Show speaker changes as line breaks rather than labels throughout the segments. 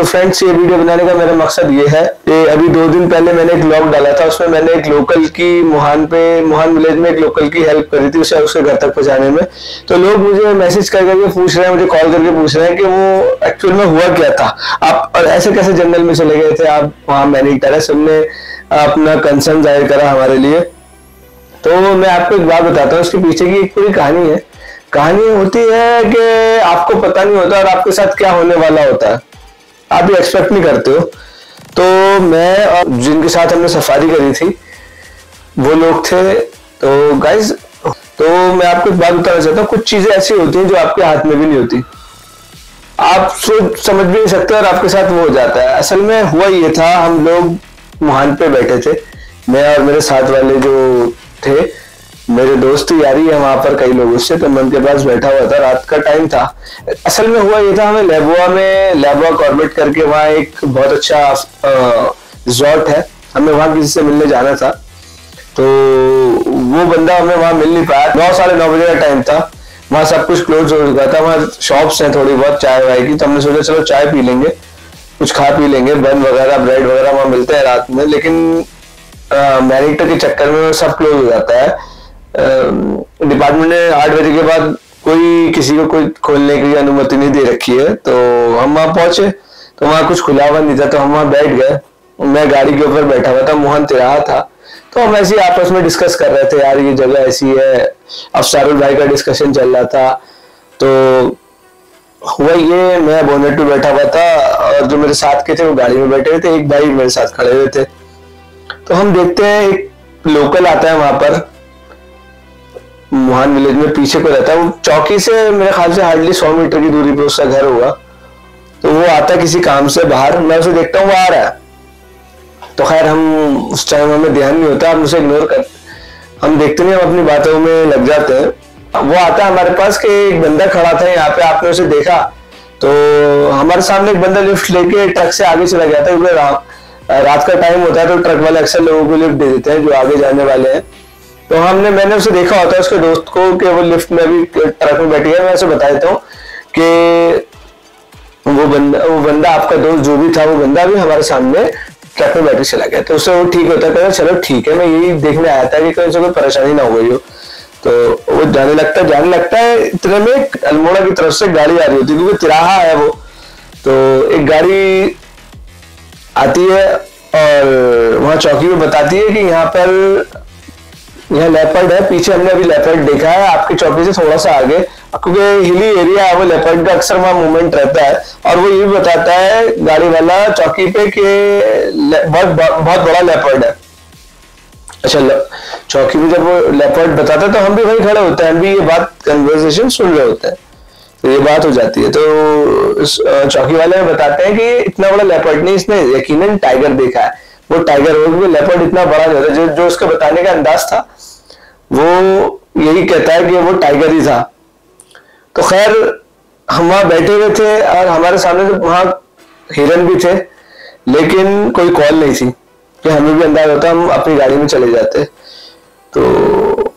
तो फ्रेंड्स, ये वीडियो बनाने का मेरा मकसद ये है कि अभी 2 दिन पहले मैंने एक व्लॉग डाला था, उसमें मैंने एक लोकल की मुहान विलेज में एक लोकल की हेल्प करी थी, उसे उसके घर तक पहुंचाने में। तो लोग मुझे मैसेज कर करके पूछ रहे हैं, मुझे कॉल करके पूछ रहे हैं कि वो एक्चुअल में हुआ क्या था, आप और ऐसे कैसे जंगल में चले गए थे आप वहां मैनिक टेरेस। हमने अपना कंसर्न जाहिर करा हमारे लिए। तो मैं आपको एक बात बताता हूँ, उसके पीछे की एक पूरी कहानी है। कहानी होती है कि आपको पता नहीं होता और आपके साथ क्या होने वाला होता है, आप भी एक्सपेक्ट नहीं करते हो। तो मैं और जिनके साथ हमने सफारी करी थी वो लोग थे। तो गाइज, तो मैं आपको एक बात बताना चाहता हूँ, कुछ चीजें ऐसी होती हैं जो आपके हाथ में भी नहीं होती, आप सोच समझ भी नहीं सकते और आपके साथ वो हो जाता है। असल में हुआ ये था, हम लोग मुहान पे बैठे थे, मैं और मेरे साथ वाले जो थे, मेरे दोस्त यारी है वहां पर कई लोगों से, तो मैं उनके पास बैठा हुआ था, रात का टाइम था। असल में हुआ ये था, हमें लेबुआ कॉर्बेट करके वहाँ एक बहुत अच्छा रिजॉर्ट है, हमें वहाँ किसी से मिलने जाना था। तो वो बंदा हमें वहाँ मिल नहीं पाया। 9 साढ़े 9 बजे का टाइम था, वहाँ सब कुछ क्लोज हो चुका था, वहाँ शॉप्स हैं थोड़ी बहुत चाय वाय की। तो हमने सोचा चलो चाय पी लेंगे, कुछ खा पी लेंगे, बन वगैरह ब्रेड वगैरह वहाँ मिलते हैं रात में। लेकिन मैनिक के चक्कर में सब क्लोज हो जाता है। डिपार्टमेंट ने 8 बजे के बाद कोई किसी को कोई खोलने की अनुमति नहीं दे रखी है। तो हम वहां पहुंचे तो वहां कुछ खुला हुआ नहीं था, तो हम वहां बैठ गए। मैं गाड़ी के ऊपर बैठा हुआ था, मोहन तिराहा था। तो हम ऐसे ही आपस में डिस्कस कर रहे थे, यार ये जगह ऐसी है, अफसारुल भाई का डिस्कशन चल रहा था। तो हुआ ये, मैं बोनेट पे बैठा हुआ था और जो मेरे साथ के थे वो गाड़ी में बैठे हुए थे, एक भाई मेरे साथ खड़े हुए थे। तो हम देखते हैं एक लोकल आता है वहां पर, मुहान विलेज में पीछे को रहता है वो, चौकी से मेरे ख्याल से हार्डली 100 मीटर की दूरी पे उसका घर होगा। तो वो आता है किसी काम से बाहर, मैं उसे देखता हूँ वो आ रहा है। तो खैर हम उस टाइम हमें ध्यान नहीं होता, हम उसे इग्नोर कर, हम देखते नहीं, हम अपनी बातों में लग जाते हैं। वो आता है हमारे पास कि एक बंदा खड़ा था यहाँ पे, आपने उसे देखा। तो हमारे सामने एक बंदा लिफ्ट लेके ट्रक से आगे चला गया था, क्योंकि रात का टाइम होता है तो ट्रक वाले अक्सर लोगों को लिफ्ट दे देते हैं जो आगे जाने वाले हैं। तो मैंने उसे देखा होता है उसके दोस्त को कि वो लिफ्ट में भी ट्रक में बैठी है। मैं उसे बता देता हूँ कि वो बंदा आपका दोस्त जो भी था, वो बंदा भी हमारे सामने ट्रक में बैठे चला गया। तो उससे वो ठीक होता है, चलो ठीक है, मैं यही देखने आया था कि कहीं से कोई परेशानी ना हो गई हो। तो वो जाने लगता है। इतने में अल्मोड़ा की तरफ से गाड़ी आ रही होती है, क्योंकि तिराहा है वो। तो एक गाड़ी आती है और वहां चौकी में बताती है कि यहाँ लेपर्ड है। पीछे हमने अभी लेपर्ड देखा है, आपकी चौकी से थोड़ा सा आगे, क्योंकि हिली एरिया है वो, लेपर्ड का अक्सर वहां मूवमेंट रहता है। और वो ये भी बताता है गाड़ी वाला चौकी पे कि बहुत बड़ा लेपर्ड है। अच्छा, चौकी पे जब वो लेपर्ड बताता है तो हम भी वहीं खड़े होते हैं, हम भी ये बात कन्वर्सेशन सुन रहे होते हैं। तो ये बात हो जाती है। तो चौकी वाले बताते हैं कि इतना बड़ा लेपर्ड नहीं, इसने यकीनन टाइगर देखा है। वो टाइगर हो, क्योंकि लेपर्ड इतना बड़ा नहीं होता। जो उसका बताने का अंदाज था वो यही कहता है कि वो टाइगर ही था। तो खैर हम वहां बैठे हुए थे और हमारे सामने तो वहां हिरन भी थे, लेकिन कोई कॉल नहीं थी कि हमें भी अंदाजा होता, हम अपनी गाड़ी में चले जाते। तो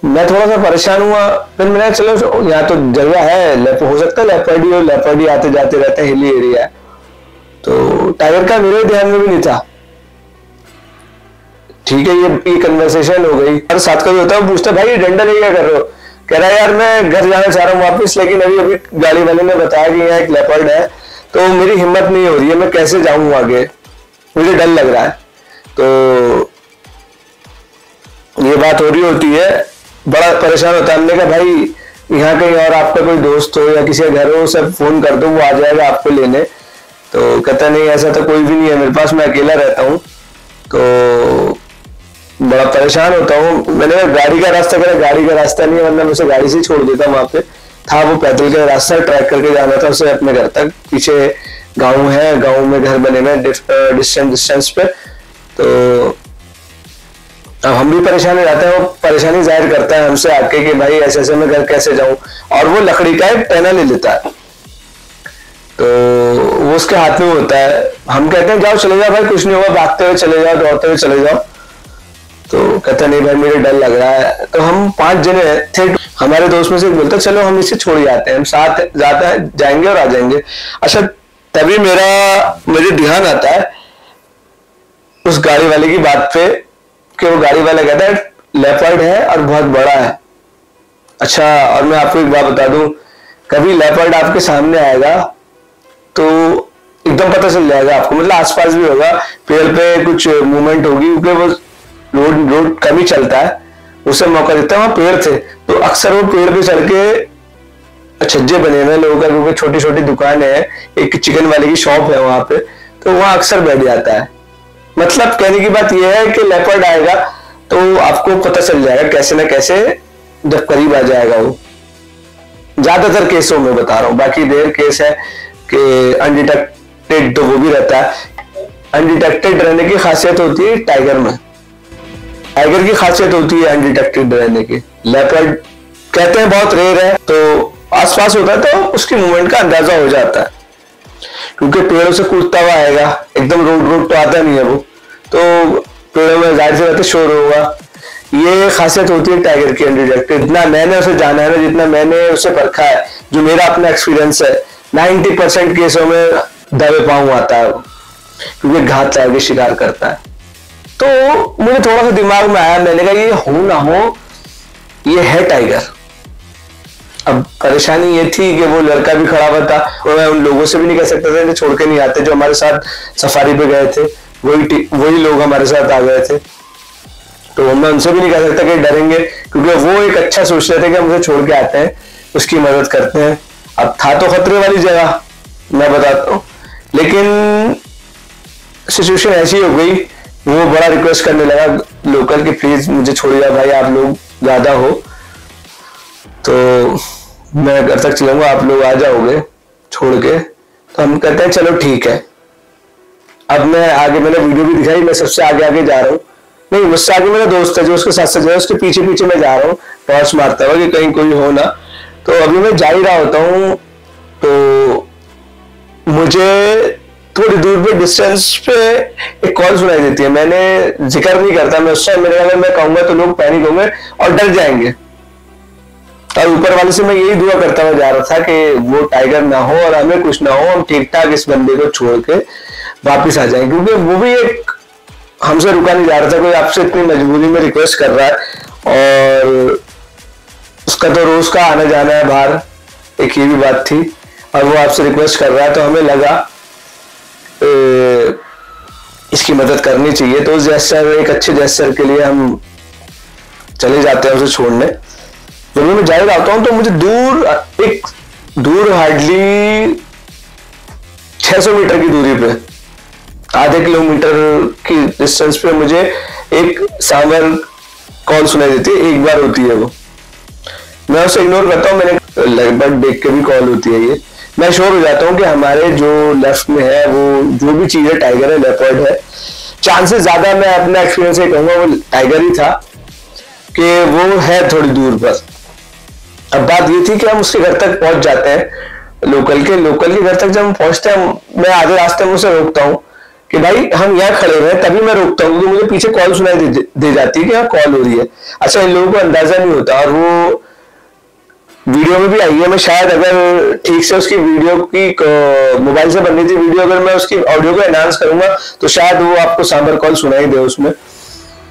मैं थोड़ा सा परेशान हुआ। फिर मैंने चलो यहाँ तो जगह है, हो सकता है लेपर्ड ही आते जाते रहते हैं, हिली एरिया है। तो टाइगर का मेरे ध्यान में भी नहीं था। ठीक है, ये कन्वर्सेशन हो गई। और साथ का भी होता है, पूछता भाई डंडा नहीं क्या कर रहे हो? कह रहा है यार मैं घर जाना चाह रहा हूँ वापस, लेकिन अभी गाड़ी वाले ने बताया कि यहाँ एक लेपर्ड है, तो मेरी हिम्मत नहीं हो रही है, मैं कैसे जाऊं आगे, मुझे डर लग रहा है। तो ये बात हो रही होती है, बड़ा परेशान होता है। हमने कहा भाई यहाँ कहीं और आपका कोई दोस्त हो या किसी का घर हो, सब फोन कर दो, वो आ जाएगा आपको लेने। तो कहता नहीं, ऐसा तो कोई भी नहीं है मेरे पास, मैं अकेला रहता हूँ। तो बड़ा परेशान होता हूँ। मैंने गाड़ी का रास्ता करा, गाड़ी का रास्ता नहीं है, वरना मैं उसे गाड़ी से छोड़ देता। वहां पे था वो पैदल का रास्ता, ट्रैक करके जाना था उसे अपने घर तक। पीछे गांव है, गांव में घर बने हुए डिस्टेंस पे। तो अब हम भी परेशान हो जाते हैं, वो परेशानी जाहिर करता है हमसे आके कि भाई ऐसे ऐसे मैं घर कैसे जाऊं। और वो लकड़ी का एक पैना ले लेता है, तो वो उसके हाथ में होता है। हम कहते हैं जाओ चले जाओ भाई, कुछ नहीं होगा, भागते हुए चले जाओ, दौड़ते हुए चले जाओ। तो कहता नहीं भाई मुझे डर लग रहा है। तो हम 5 जने थे, हमारे दोस्त में से बोलता चलो हम इसे छोड़ जाते हैं, हम साथ जाते हैं, जाएंगे और आ जाएंगे। अच्छा तभी मुझे ध्यान आता है उस गाड़ी वाले की बात पे कि वो गाड़ी वाला कहता है लेपर्ड है और बहुत बड़ा है। अच्छा, और मैं आपको एक बात बता दूं, कभी लेपर्ड आपके सामने आएगा तो एकदम पता चल जाएगा आपको, मतलब आसपास भी होगा, पेड़ पे कुछ मूवमेंट होगी, क्योंकि वो रोड कम ही चलता है, उसे मौका देता है। वहां पेड़ थे तो अक्सर वो पेड़ पे चढ़ के छज्जे बने हुए लोगों का, क्योंकि छोटी छोटी दुकान है, एक चिकन वाले की शॉप है वहां पे, तो वहां अक्सर बैठ जाता है। मतलब कहने की बात यह है कि लेपर्ड आएगा तो आपको पता चल जाएगा कैसे ना कैसे, जब करीब आ जाएगा वो। ज्यादातर केसों में बता रहा हूं, बाकी देर केस है कि अनडिटेक्टेड तो वो भी रहता है। अनडिटेक्टेड रहने की खासियत होती है टाइगर में, टाइगर की खासियत होती है अनडिटेक्टेड रहने की। लेपर्ड कहते हैं बहुत रेयर है, तो आसपास होता है तो उसकी मूवमेंट का अंदाजा हो जाता है, क्योंकि पेड़ों से कूदता हुआ आएगा, एकदम रोड तो आता नहीं है वो, तो पेड़ों में जाहिर से रहते शोर होगा। ये खासियत होती है टाइगर की अनडिटेक्टेड। जितना मैंने उसे जाना है ना, जितना मैंने उसे परखा है, जो मेरा अपना एक्सपीरियंस है, 90% केसों में दबे पांव आता है वो, क्योंकि घात लगा के शिकार करता है। तो मुझे थोड़ा सा दिमाग में आया, मैंने कहा ये हो ना हो, ये है टाइगर। अब परेशानी ये थी कि वो लड़का भी खड़ा हुआ था और मैं उन लोगों से भी नहीं कह सकता था कि छोड़ के नहीं आते, जो हमारे साथ सफारी पे गए थे, वही लोग हमारे साथ आ गए थे, तो मैं उनसे भी नहीं कह सकता कि डरेंगे, क्योंकि वो एक अच्छा सोच रहे थे कि हम उसे छोड़ के आते हैं, उसकी मदद करते हैं। अब था तो खतरे वाली जगह, मैं बताता हूँ, लेकिन सिचुएशन ऐसी हो गई, वो बड़ा रिक्वेस्ट करने लगा लोकल कि प्लीज मुझे छोड़िए भाई, आप लोग ज्यादा हो तो मैं घर तक चलूंगा, आप लोग आ जाओगे छोड़ के। तो हम कहते हैं चलो ठीक है। अब मैं आगे, मैंने वीडियो भी दिखाई, मैं सबसे आगे आगे जा रहा हूँ, नहीं मुझसे आगे मेरा दोस्त है जो उसके साथ साथ, उसके पीछे पीछे मैं जा रहा हूँ टॉर्च मारता हुआ कि कहीं कोई हो ना। तो अभी मैं जा ही रहा होता हूँ, तो मुझे थोड़ी दूर पे डिस्टेंस पे एक कॉल सुनाई देती है। मैंने जिक्र नहीं करता, मैं उस टाइम मैंने अगर मैं कहूंगा तो लोग पैनिक होंगे और डर जाएंगे, और ऊपर वाले से मैं यही दुआ करता हुआ जा रहा था कि वो टाइगर ना हो और हमें कुछ ना हो, हम ठीक ठाक इस बंदे को छोड़ के वापिस आ जाएं, क्योंकि वो भी एक हमसे रुका नहीं जा रहा था, कोई आपसे इतनी मजबूरी में रिक्वेस्ट कर रहा है और उसका तो रोज का आना जाना है बाहर, एक ये भी बात थी, और वो आपसे रिक्वेस्ट कर रहा है, तो हमें लगा इसकी मदद करनी चाहिए। तो जेस्चर, एक अच्छे जेस्चर के लिए हम चले जाते हैं उसे छोड़ने। जब मैं जा रहा होता हूँ तो मुझे दूर हार्डली 600 मीटर की दूरी पे, आधे किलोमीटर की डिस्टेंस पे मुझे एक सामर कॉल सुनाई देती है, एक बार होती है वो, मैं उसे इग्नोर करता हूँ, मैंने लगभग देख के भी कॉल होती है ये, मैं श्योर हो जाता हूँ कि हमारे जो लेफ्ट में है वो जो भी चीज है टाइगर है, लेपर्ड है। चांसेस ज्यादा, मैं अपना एक्सपीरियंस ये कहूंगा वो टाइगर ही था कि वो है थोड़ी दूर पर। अब बात ये थी कि हम उसके घर तक पहुंच जाते हैं, लोकल के घर तक जब हम पहुंचते हैं, मैं आधे रास्ते में उसे रोकता हूँ कि भाई हम यहाँ खड़े हुए हैं, तभी मैं रोकता हूँ क्योंकि मुझे पीछे कॉल सुनाई दे जाती है कि हाँ कॉल हो रही है। अच्छा, इन लोगों को अंदाजा नहीं होता, और वो वीडियो में भी आई है, मैं शायद अगर ठीक से उसकी वीडियो की मोबाइल से बननी थी वीडियो, अगर मैं उसकी ऑडियो को एनहांस करूंगा तो शायद वो आपको सांबर कॉल सुनाई दे उसमें।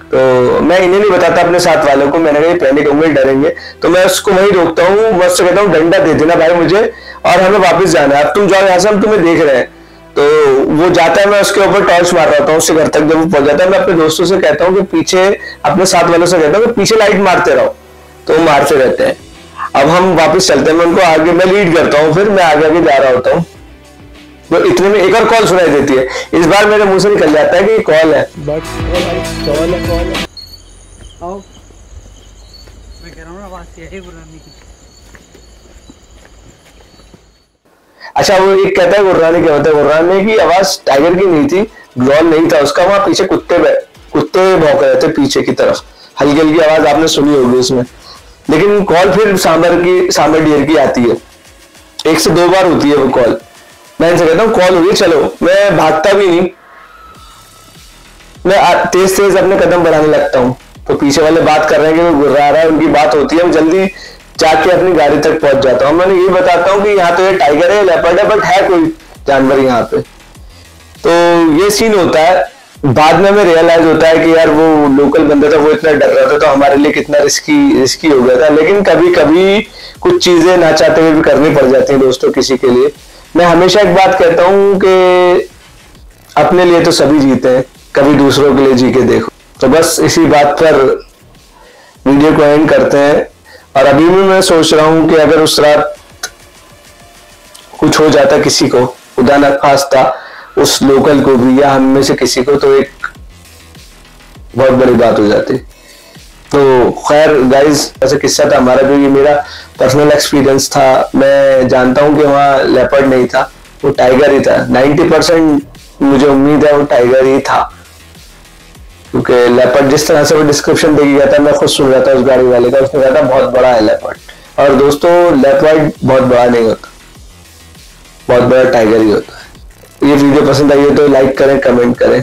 तो मैं इन्हें नहीं बताता अपने साथ वालों को, मैंने कहा पैनिक होंगे, डरेंगे, तो मैं उसको वहीं रोकता हूँ, मैं उससे कहता हूँ डंडा दे देना भाई मुझे और हमें वापस जाना है, अब तुम जाओ यहाँ से, हम तुम्हें देख रहे हैं। तो वो जाता है, मैं उसके ऊपर टॉर्च मार रहा हूँ उससे घर तक। जब वो पहुंच जाता है, मैं अपने दोस्तों से कहता हूँ कि पीछे, अपने साथ वालों से कहता हूँ कि पीछे लाइट मारते रहो, तो वो मारते रहते हैं। अब हम वापस चलते हैं, मैं उनको आगे, मैं लीड करता हूँ, फिर मैं आगे आगे जा रहा होता हूँ। तो इतने में एक और कॉल सुनाई देती है, इस बार मेरे मुंह से निकल जाता है कि कॉल है, कॉल है। आओ, मैं कह रहा हूँ आवाज यही गुर्राने की। अच्छा, वो एक कहता है गुर्राने क्या होता है, गुर्राने की आवाज टाइगर की नहीं थी, ग्लॉल नहीं था उसका, वहां पीछे कुत्ते भौंक रहे थे पीछे की तरफ, हल्की हल्की आवाज आपने सुनी होगी उसमें। लेकिन कॉल फिर सांबर डियर की आती है, 1 से 2 बार होती है वो कॉल। मैं इनसे कहता हूँ कॉल हुई, चलो, मैं भागता भी नहीं, मैं तेज तेज अपने कदम बढ़ाने लगता हूँ। तो पीछे वाले बात कर रहे हैं कि वो गुर्रा रहा है, उनकी बात होती है, मैं जल्दी जाके अपनी गाड़ी तक पहुंच जाता हूँ। मैंने यही बताता हूँ कि यहाँ तो ये टाइगर है, लेपर्ड है, बट है कोई जानवर यहाँ पे। तो ये सीन होता है। बाद में हमें रियलाइज होता है कि यार वो लोकल बंदा था, वो इतना डर रहा था तो हमारे लिए कितना रिस्की हो गया था। लेकिन कभी कभी कुछ चीजें ना चाहते हुए भी करनी पड़ जाती हैं दोस्तों किसी के लिए। मैं हमेशा एक बात कहता हूँ कि अपने लिए तो सभी जीते हैं, कभी दूसरों के लिए जी के देखो। तो बस इसी बात पर वीडियो को एंड करते हैं। और अभी भी मैं सोच रहा हूँ कि अगर उस रात कुछ हो जाता किसी को, खुदा न खास्ता उस लोकल को भी या हम में से किसी को, तो एक बहुत बड़ी बात हो जाती। तो खैर गाइस, ऐसा किस्सा था हमारा, जो ये मेरा पर्सनल एक्सपीरियंस था। मैं जानता हूँ कि वहाँ लेपर्ड नहीं था, वो टाइगर ही था। 90% मुझे उम्मीद है वो टाइगर ही था, क्योंकि लेपर्ड जिस तरह से वो डिस्क्रिप्शन दे गया था, मैं खुद सुन रहा था उस गाड़ी वाले का, उसने कहा था बहुत बड़ा है लेपर्ड। और दोस्तों लेपर्ड बहुत बड़ा नहीं होता, बहुत बड़ा टाइगर ही होता है। ये वीडियो पसंद आई है तो लाइक करें, कमेंट करें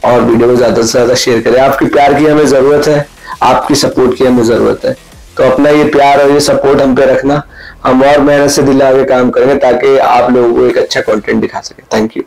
और वीडियो को ज्यादा से ज्यादा शेयर करें। आपकी प्यार की हमें जरूरत है, आपकी सपोर्ट की हमें जरूरत है। तो अपना ये प्यार और ये सपोर्ट हम पे रखना, हम और मेहनत से दिल आगे काम करेंगे ताकि आप लोगों को एक अच्छा कंटेंट दिखा सके। Thank you.